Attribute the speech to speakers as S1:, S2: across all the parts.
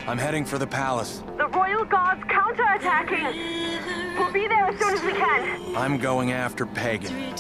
S1: I'm heading for the palace.
S2: The Royal Guard's counterattacking. We'll be there as soon as we can.
S1: I'm going after Pagan.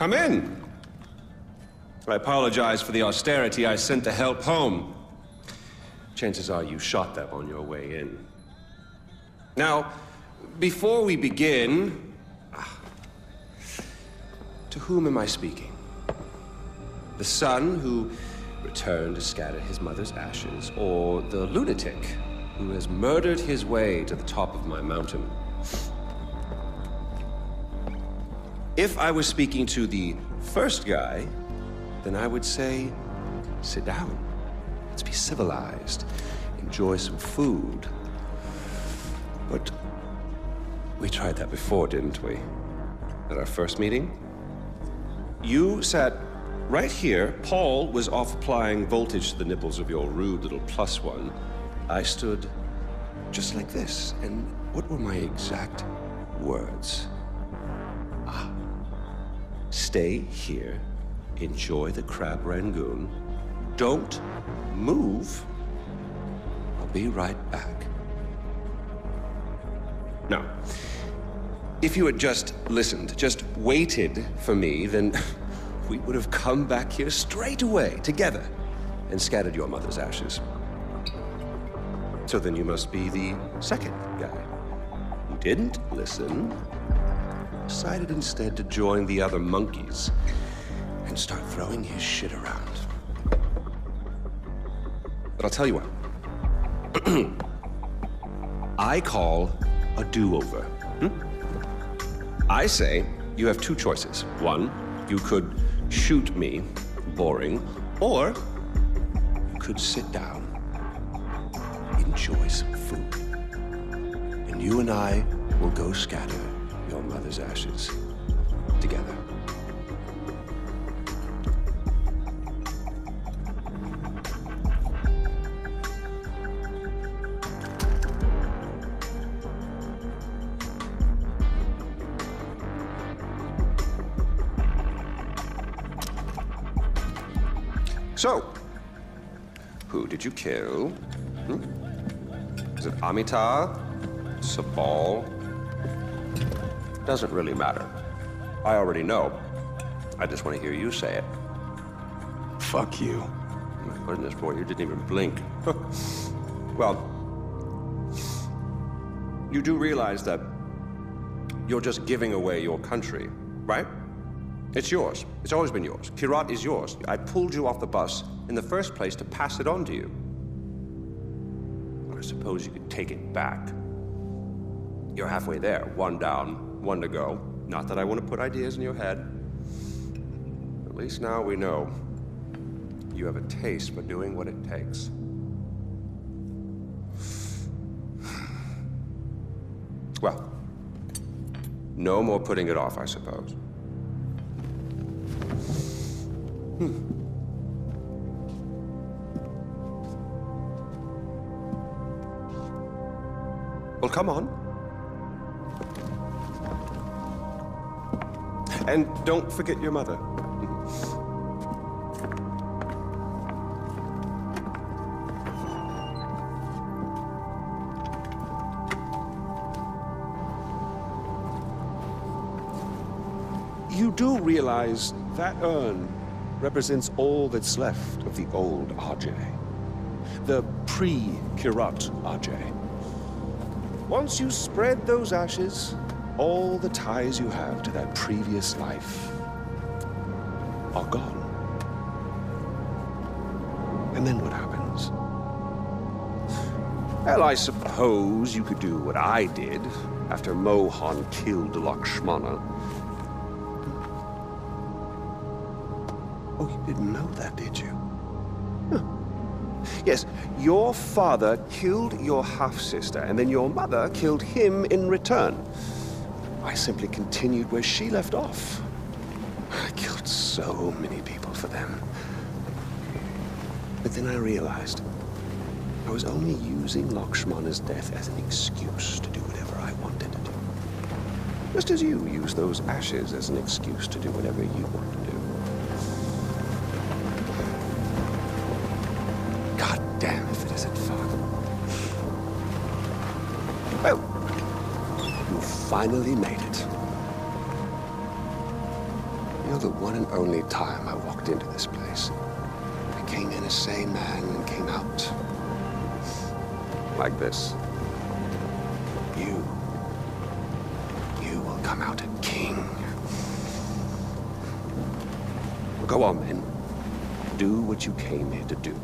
S3: Come in. I apologize for the austerity I sent to help home. Chances are you shot them on your way in. Now, before we begin, to whom am I speaking? The son who returned to scatter his mother's ashes, or the lunatic who has murdered his way to the top of my mountain? If I was speaking to the first guy, then I would say, sit down. Let's be civilized. Enjoy some food. But we tried that before, didn't we? At our first meeting? You sat right here. Paul was off applying voltage to the nipples of your rude little +1. I stood just like this. And what were my exact words? Stay here, enjoy the crab rangoon, don't move, I'll be right back. Now, if you had just listened, just waited for me, then we would have come back here straight away, together, and scattered your mother's ashes. So then you must be the second guy who didn't listen, decided instead to join the other monkeys and start throwing his shit around. But I'll tell you what. I call a do-over. I say you have two choices. One, you could shoot me, boring, or you could sit down, enjoy some food, and you and I will go scatter your mother's ashes together. So, who did you kill? Is it Amitar? Sabal? Doesn't really matter. I already know. I just want to hear you say it.
S1: Fuck you.
S3: My goodness, boy, you didn't even blink. Well, you do realize that you're just giving away your country, right? It's yours. It's always been yours. Kirat is yours. I pulled you off the bus in the first place to pass it on to you. I suppose you could take it back. You're halfway there. One down, one to go. Not that I want to put ideas in your head. At least now we know you have a taste for doing what it takes. Well, no more putting it off, I suppose. Well, come on. And don't forget your mother. You do realize that urn represents all that's left of the old RJ. The pre-Kirat RJ. Once you spread those ashes, all the ties you have to that previous life are gone. And then what happens? Well, I suppose you could do what I did after Mohan killed Lakshmana. Oh, you didn't know that, did you? Huh. Yes, your father killed your half-sister, and then your mother killed him in return. I simply continued where she left off. I killed so many people for them. But then I realized I was only using Lakshmana's death as an excuse to do whatever I wanted to do. Just as you use those ashes as an excuse to do whatever you want to do. God damn if it isn't fun. Well, you finally made it. You're the one and only time I walked into this place. I came in a sane man and came out like this. You will come out a king. Well, go on, then. Do what you came here to do.